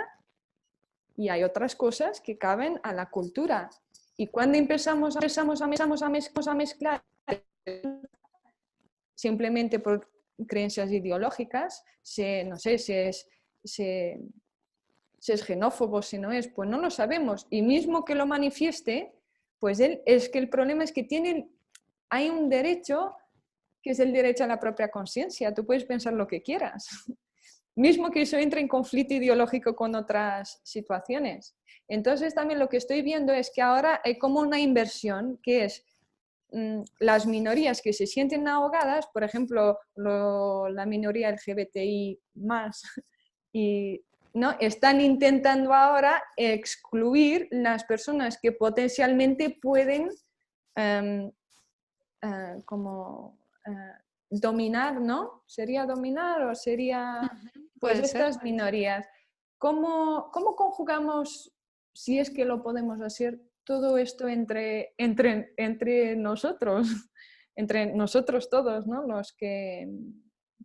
y hay otras cosas que caben a la cultura. Y cuando empezamos a mezclar simplemente por creencias ideológicas, no sé si es xenófobo, si no es, pues no lo sabemos. Y mismo que lo manifieste, pues es que el problema es que hay un derecho que es el derecho a la propia conciencia. Tú puedes pensar lo que quieras. Mismo que eso entre en conflicto ideológico con otras situaciones. Entonces también lo que estoy viendo es que ahora hay como una inversión que es las minorías que se sienten ahogadas, por ejemplo, la minoría LGBTI más, y ¿no? Están intentando ahora excluir las personas que potencialmente pueden como dominar, ¿no? ¿Sería dominar o sería pues estas minorías? ¿Cómo conjugamos, si es que lo podemos hacer, todo esto entre nosotros, entre nosotros todos, ¿no?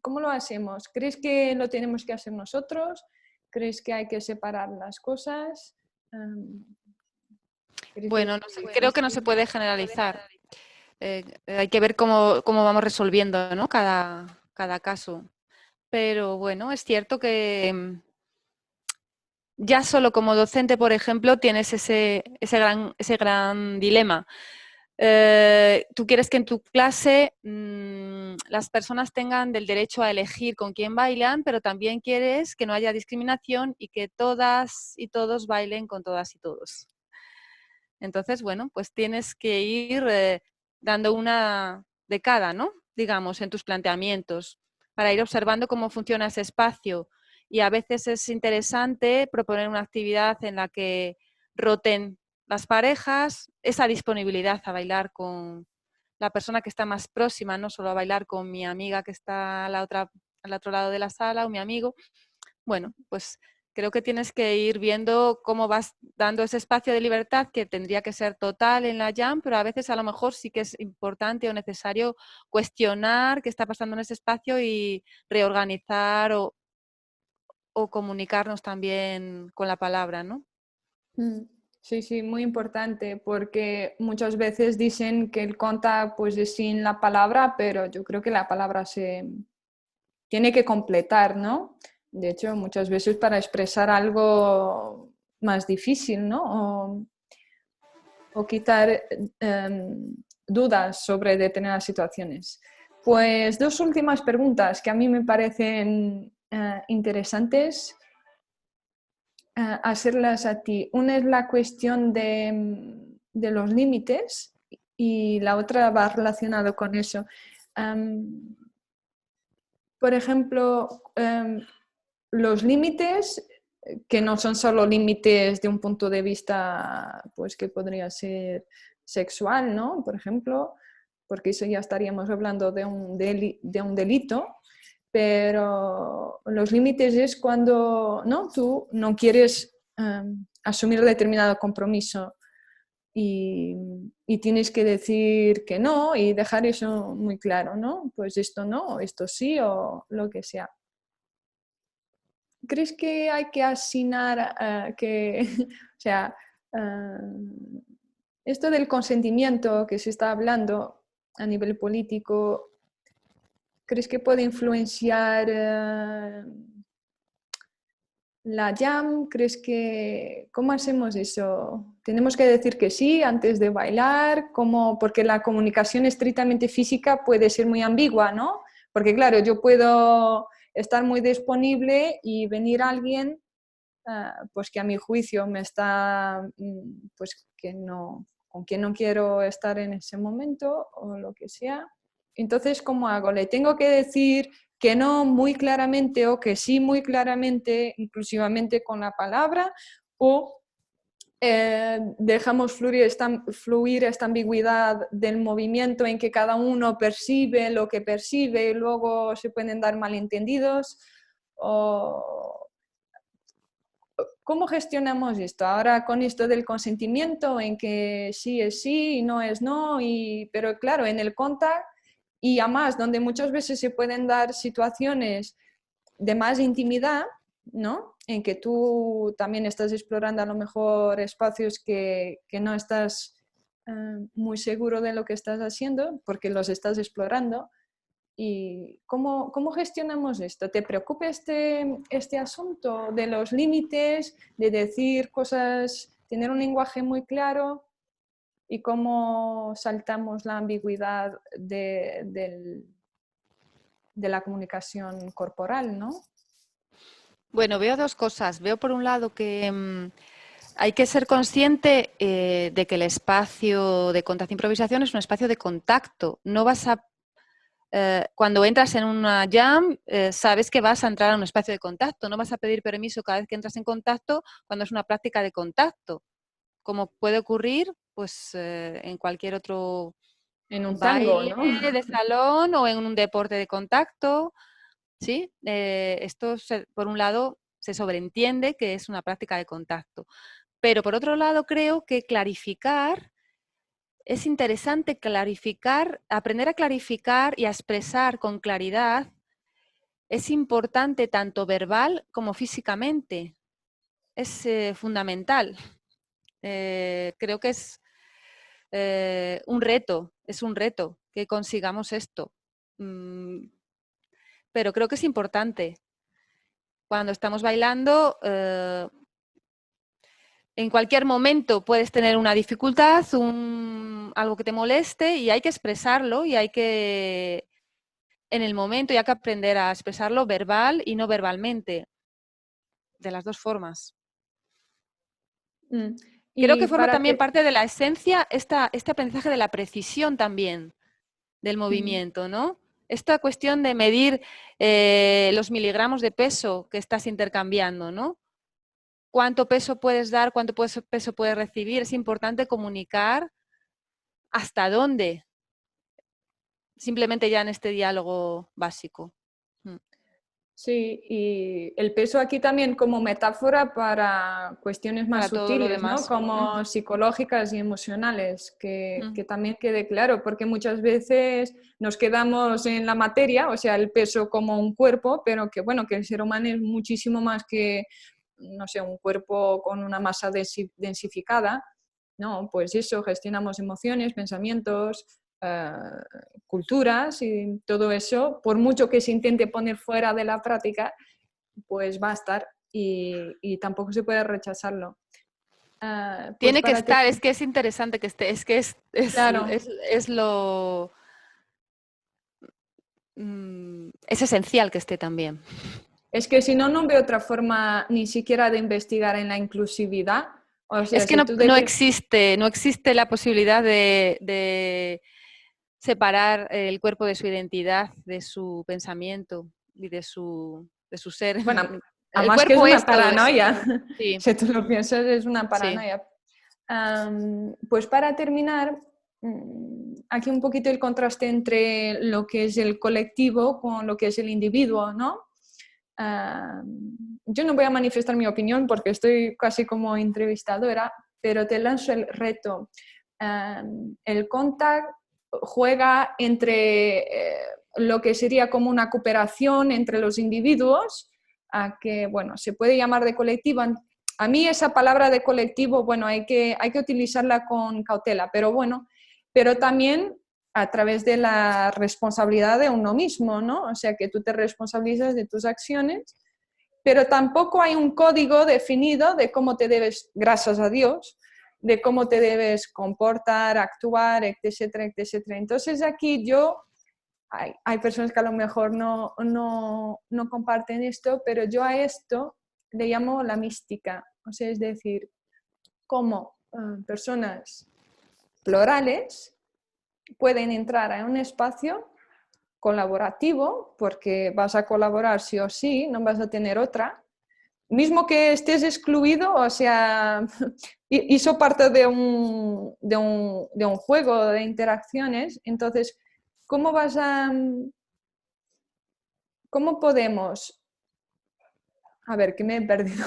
¿Cómo lo hacemos? ¿Crees que lo tenemos que hacer nosotros? ¿Crees que hay que separar las cosas? Bueno, no sé, creo que no se puede generalizar. Hay que ver cómo vamos resolviendo, ¿no? cada caso. Pero bueno, es cierto que ya solo como docente, por ejemplo, tienes ese gran dilema. Tú quieres que en tu clase las personas tengan el derecho a elegir con quién bailan, pero también quieres que no haya discriminación y que todas y todos bailen con todas y todos. Entonces, bueno, pues tienes que ir dando una de cada, ¿no? Digamos, en tus planteamientos, para ir observando cómo funciona ese espacio. Y a veces es interesante proponer una actividad en la que roten las parejas, esa disponibilidad a bailar con la persona que está más próxima, no solo a bailar con mi amiga que está al otro lado de la sala o mi amigo. Bueno, pues creo que tienes que ir viendo cómo vas dando ese espacio de libertad que tendría que ser total en la jam, pero a veces a lo mejor sí que es importante o necesario cuestionar qué está pasando en ese espacio y reorganizar o comunicarnos también con la palabra, ¿no? Sí, sí, muy importante, porque muchas veces dicen que el conta pues es sin la palabra, pero yo creo que la palabra se tiene que completar, ¿no? De hecho, muchas veces para expresar algo más difícil, ¿no? O quitar dudas sobre determinadas situaciones. Pues dos últimas preguntas que a mí me parecen interesantes hacerlas a ti. Una es la cuestión de los límites y la otra va relacionado con eso. Por ejemplo, los límites que no son solo límites de un punto de vista pues que podría ser sexual, ¿no? Por ejemplo, porque eso ya estaríamos hablando de un delito, pero los límites es cuando ¿no? Tú no quieres asumir determinado compromiso y tienes que decir que no y dejar eso muy claro, ¿no? Pues esto no, esto sí o lo que sea. ¿Crees que hay que asignar o sea, esto del consentimiento que se está hablando a nivel político, ¿crees que puede influenciar la jam? ¿Crees que cómo hacemos eso? ¿Tenemos que decir que sí antes de bailar? ¿Cómo? Porque la comunicación estrictamente física puede ser muy ambigua, ¿no? Porque claro, yo puedo estar muy disponible y venir alguien pues que a mi juicio me está, pues que no, con quien no quiero estar en ese momento o lo que sea. Entonces, ¿cómo hago? ¿Le tengo que decir que no muy claramente o que sí muy claramente, inclusivamente con la palabra? ¿O dejamos fluir esta ambigüedad del movimiento en que cada uno percibe lo que percibe y luego se pueden dar malentendidos? ¿O cómo gestionamos esto? Ahora con esto del consentimiento, en que sí es sí y no es no, pero claro, en el contact y además donde muchas veces se pueden dar situaciones de más intimidad, ¿no? En que tú también estás explorando a lo mejor espacios que no estás muy seguro de lo que estás haciendo porque los estás explorando. ¿Y cómo gestionamos esto? ¿Te preocupa este asunto de los límites, de decir cosas, tener un lenguaje muy claro? ¿Y cómo saltamos la ambigüedad de la comunicación corporal, ¿no? Bueno, veo dos cosas. Veo por un lado que hay que ser consciente de que el espacio de contacto e improvisación es un espacio de contacto. No vas a cuando entras en una jam, sabes que vas a entrar a un espacio de contacto. No vas a pedir permiso cada vez que entras en contacto cuando es una práctica de contacto, como puede ocurrir pues, en cualquier otro En un tango, baile ¿no? de salón o en un deporte de contacto. ¿Sí? Esto, por un lado, se sobreentiende que es una práctica de contacto. Pero por otro lado, creo que es interesante clarificar, aprender a clarificar y a expresar con claridad es importante tanto verbal como físicamente. Es fundamental. Creo que es un reto que consigamos esto. Pero creo que es importante. Cuando estamos bailando, en cualquier momento puedes tener una dificultad, algo que te moleste y hay que expresarlo y hay que, en el momento, y hay que aprender a expresarlo verbal y no verbalmente, de las dos formas. Mm. Creo que Y forma para también te... parte de la esencia este aprendizaje de la precisión también del Ujú. movimiento, ¿no? Esta cuestión de medir los miligramos de peso que estás intercambiando, ¿no? Cuánto peso puedes dar, cuánto peso puedes recibir. Es importante comunicar hasta dónde, simplemente ya en este diálogo básico. Sí, y el peso aquí también como metáfora para cuestiones más Para todo lo sutiles, ¿no? demás. Como psicológicas y emocionales, Mm. que también quede claro, porque muchas veces nos quedamos en la materia, o sea, el peso como un cuerpo, pero que bueno, que el ser humano es muchísimo más que, no sé, un cuerpo con una masa densificada, ¿no? Pues eso, gestionamos emociones, pensamientos, eh, culturas y todo eso, por mucho que se intente poner fuera de la práctica, pues va a estar y tampoco se puede rechazarlo. Pues Tiene que para estar, es que es interesante que esté, es que claro, es lo... es esencial que esté también. es que si no, no veo otra forma ni siquiera de investigar en la inclusividad. O sea, Es que si no, tú no existe, no existe la posibilidad de separar el cuerpo de su identidad, de su pensamiento y de su ser. bueno, El además que es cuerpo una es todo eso. paranoia, Sí, si tú lo piensas, es una sí. paranoia. Pues para terminar, aquí un poquito el contraste entre lo que es el colectivo con lo que es el individuo, ¿no? Yo no voy a manifestar mi opinión porque estoy casi como entrevistadora, pero te lanzo el reto. El contact juega entre lo que sería como una cooperación entre los individuos, a que, bueno, se puede llamar de colectivo. A mí esa palabra de colectivo, bueno, hay que utilizarla con cautela, pero bueno, pero también a través de la responsabilidad de uno mismo, ¿no? O sea, que tú te responsabilizas de tus acciones, pero tampoco hay un código definido de cómo te debes, gracias a Dios, de cómo te debes comportar, actuar, etcétera, etcétera. Entonces aquí hay personas que a lo mejor no comparten esto, pero yo a esto le llamo la mística, o sea, es decir, cómo personas plurales pueden entrar a un espacio colaborativo, porque vas a colaborar sí o sí, no vas a tener otra, mismo que estés excluido, o sea, hizo parte de un juego de interacciones, entonces, ¿cómo vas a, cómo podemos, a ver, que me he perdido,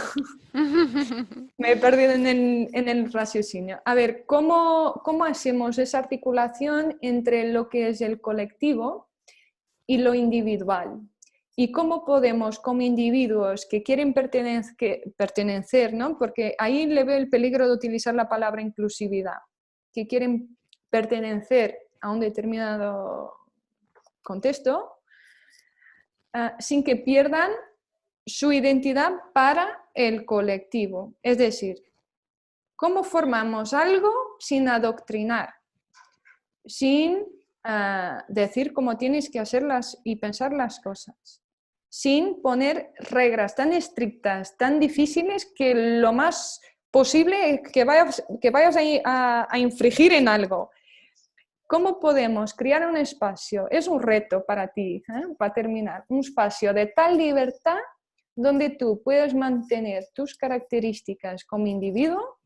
me he perdido en el raciocinio, a ver, ¿cómo hacemos esa articulación entre lo que es el colectivo y lo individual? ¿Y cómo podemos, como individuos que quieren pertenecer, ¿no? Porque ahí le veo el peligro de utilizar la palabra inclusividad, que quieren pertenecer a un determinado contexto, sin que pierdan su identidad para el colectivo? Es decir, ¿cómo formamos algo sin adoctrinar? Sin decir cómo tienes que hacerlas y pensar las cosas, sin poner reglas tan estrictas, tan difíciles, que lo más posible es que vayas a infringir en algo. ¿Cómo podemos crear un espacio? Es un reto para ti, para terminar, un espacio de tal libertad donde tú puedes mantener tus características como individuo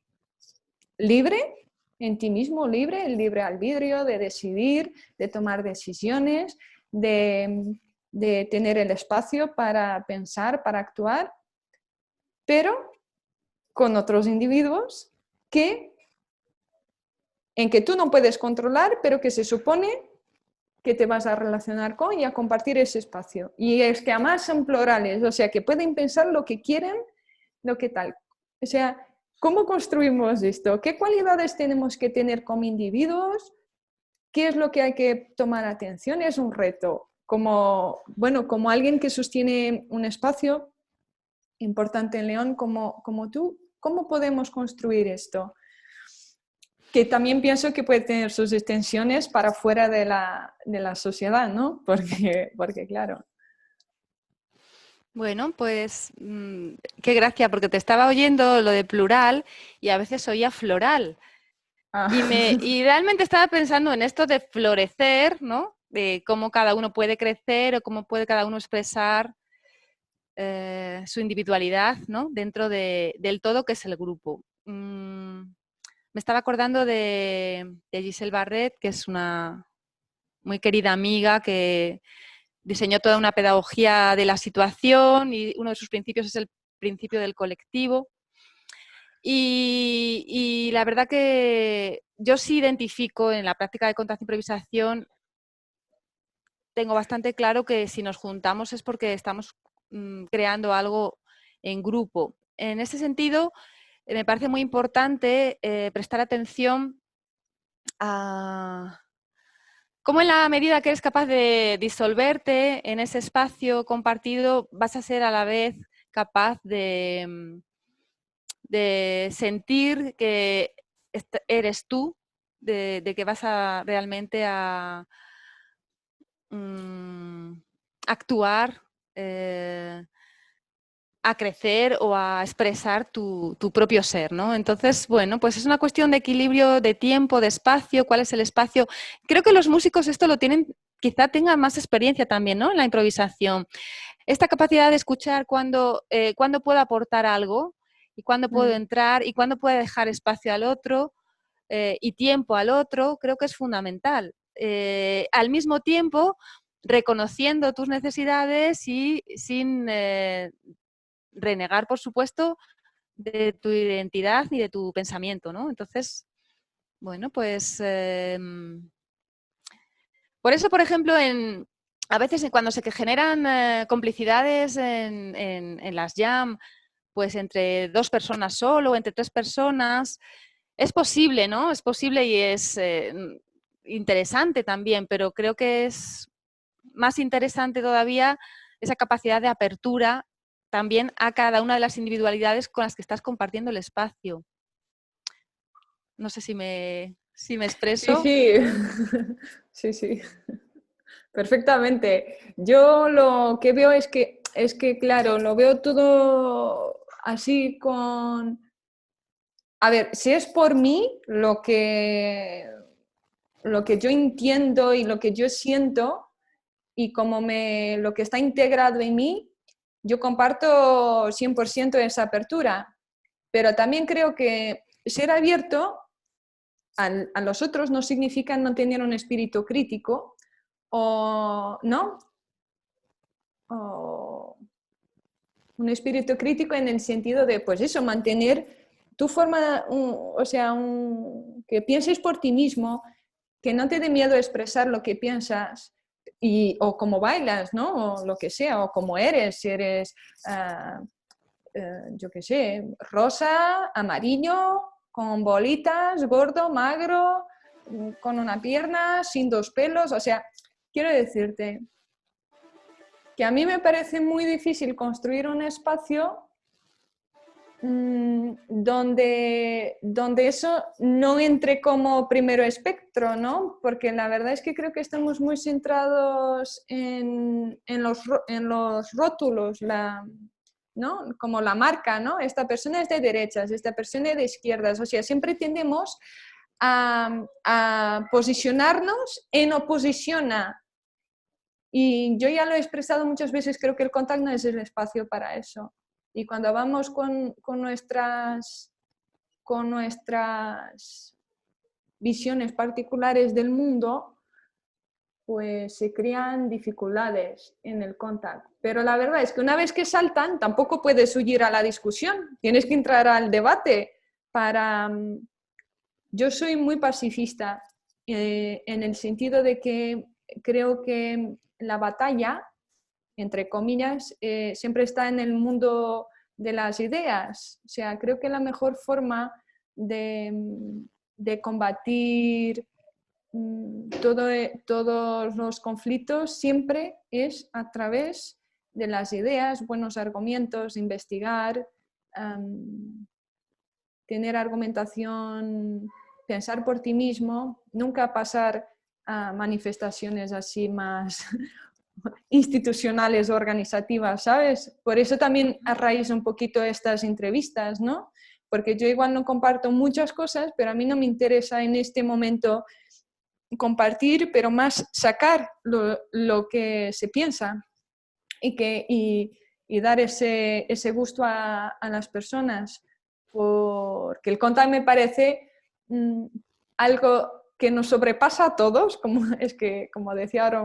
libre en ti mismo, libre, el libre albedrío de decidir, de tomar decisiones, de tener el espacio para pensar, para actuar, pero con otros individuos en que tú no puedes controlar, pero que se supone que te vas a relacionar con y a compartir ese espacio. Y es que además son plurales, o sea, que pueden pensar lo que quieren, lo que tal. O sea, ¿cómo construimos esto? ¿Qué cualidades tenemos que tener como individuos? ¿Qué es lo que hay que tomar atención? Es un reto. Como, bueno, como alguien que sostiene un espacio importante en León como tú, ¿cómo podemos construir esto? que también pienso que puede tener sus extensiones para fuera de la sociedad, ¿no? Porque claro. Bueno, pues qué gracia, porque te estaba oyendo lo de plural y a veces oía floral. Ah. Y realmente estaba pensando en esto de florecer, ¿no? De cómo cada uno puede crecer o cómo puede cada uno expresar su individualidad, ¿no? Dentro del todo que es el grupo. Me estaba acordando de Giselle Barret, que es una muy querida amiga que diseñó toda una pedagogía de la situación y uno de sus principios es el principio del colectivo. Y la verdad que yo sí identifico en la práctica de contact improvisación, tengo bastante claro que si nos juntamos es porque estamos creando algo en grupo. En ese sentido, me parece muy importante prestar atención a cómo en la medida que eres capaz de disolverte en ese espacio compartido, vas a ser a la vez capaz de sentir que eres tú, de que vas a realmente a actuar, a crecer o a expresar tu propio ser, ¿no? Entonces, bueno, pues es una cuestión de equilibrio de tiempo, de espacio, cuál es el espacio. Creo que los músicos esto lo tienen, quizá tengan más experiencia también, ¿no? En la improvisación. Esta capacidad de escuchar cuándo puedo aportar algo y cuándo puedo entrar y cuándo puedo dejar espacio al otro y tiempo al otro, creo que es fundamental. Al mismo tiempo, reconociendo tus necesidades y sin renegar, por supuesto, de tu identidad ni de tu pensamiento, ¿no? Entonces, bueno, pues por eso, por ejemplo, a veces cuando se generan complicidades en las jam, pues entre dos personas solo, entre tres personas, es posible, ¿no? Es posible y es interesante también, pero creo que es más interesante todavía esa capacidad de apertura también a cada una de las individualidades con las que estás compartiendo el espacio. No sé si me Sí, expreso. sí, sí, sí, perfectamente. Yo lo que veo es que, claro, lo veo todo así con... A ver, si es por mí, lo que yo entiendo y lo que yo siento y lo que está integrado en mí, yo comparto 100% esa apertura. Pero también creo que ser abierto a los otros no significa no tener un espíritu crítico o, ¿no? O un espíritu crítico en el sentido de, pues eso, mantener tu forma, o sea, que pienses por ti mismo, que no te dé miedo expresar lo que piensas o cómo bailas, ¿no? O lo que sea, o cómo eres, si eres, yo qué sé, rosa, amarillo, con bolitas, gordo, magro, con una pierna, sin dos pelos, o sea, quiero decirte que a mí me parece muy difícil construir un espacio donde eso no entre como primero espectro, ¿no? Porque la verdad es que creo que estamos muy centrados en los rótulos, ¿no? Como la marca, ¿no? Esta persona es de derechas, esta persona es de izquierdas, o sea, siempre tendemos a posicionarnos en oposición a... Y yo ya lo he expresado muchas veces, creo que el contacto no es el espacio para eso. Y cuando vamos con nuestras visiones particulares del mundo, pues se crean dificultades en el contacto. Pero la verdad es que una vez que saltan, tampoco puedes huir a la discusión, tienes que entrar al debate para... Yo soy muy pacifista en el sentido de que creo que la batalla, entre comillas, siempre está en el mundo de las ideas. O sea, creo que la mejor forma de combatir todos los conflictos siempre es a través de las ideas, buenos argumentos, investigar, tener argumentación pensar por ti mismo, nunca pasar a manifestaciones así más institucionales, organizativas, ¿sabes? Por eso también a raíz un poquito estas entrevistas, ¿no? Porque yo igual no comparto muchas cosas, pero a mí no me interesa en este momento compartir, pero más sacar lo que se piensa y dar ese gusto a las personas, porque el contar me parece algo que nos sobrepasa a todos, como decía ahora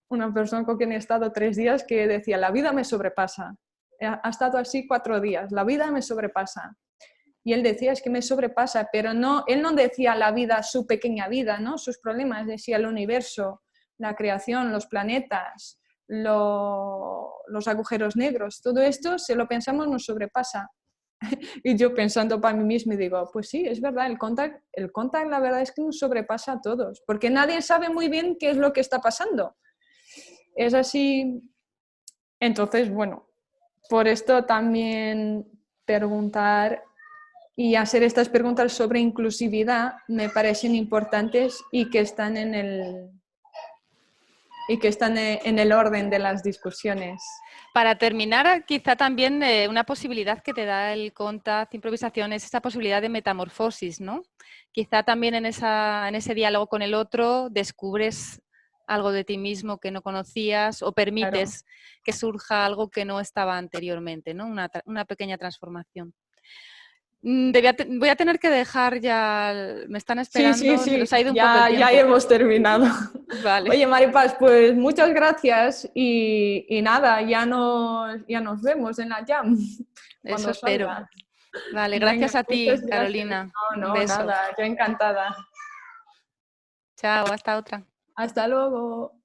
una persona con quien he estado 3 días que decía, la vida me sobrepasa. Ha estado así 4 días, la vida me sobrepasa. Y él decía, es que me sobrepasa, pero no, él no decía la vida, su pequeña vida, ¿no? Sus problemas, decía el universo, la creación, los planetas, los agujeros negros, todo esto, si lo pensamos, nos sobrepasa. Y yo pensando para mí mismo digo, pues sí, es verdad, el contact la verdad es que nos sobrepasa a todos, porque nadie sabe muy bien qué es lo que está pasando. Es así. Entonces, bueno, por esto también preguntar y hacer estas preguntas sobre inclusividad me parecen importantes y que están en el orden de las discusiones. Para terminar, quizá también una posibilidad que te da el contact improvisación es esa posibilidad de metamorfosis, ¿no? Quizá también en ese diálogo con el otro descubres algo de ti mismo que no conocías o permites que surja algo que no estaba anteriormente, ¿no? Una pequeña transformación. Voy a tener que dejar ya, me están esperando, Sí. se nos ha ido un poco el tiempo. Ya hemos terminado. Vale. Oye, Maripaz, pues muchas gracias y nada, ya nos vemos en la Jam. Eso espero. Salga. Vale, Venga, gracias a ti, muchas gracias. Carolina. Un No, beso. nada, yo encantada. Chao, hasta otra. Hasta luego.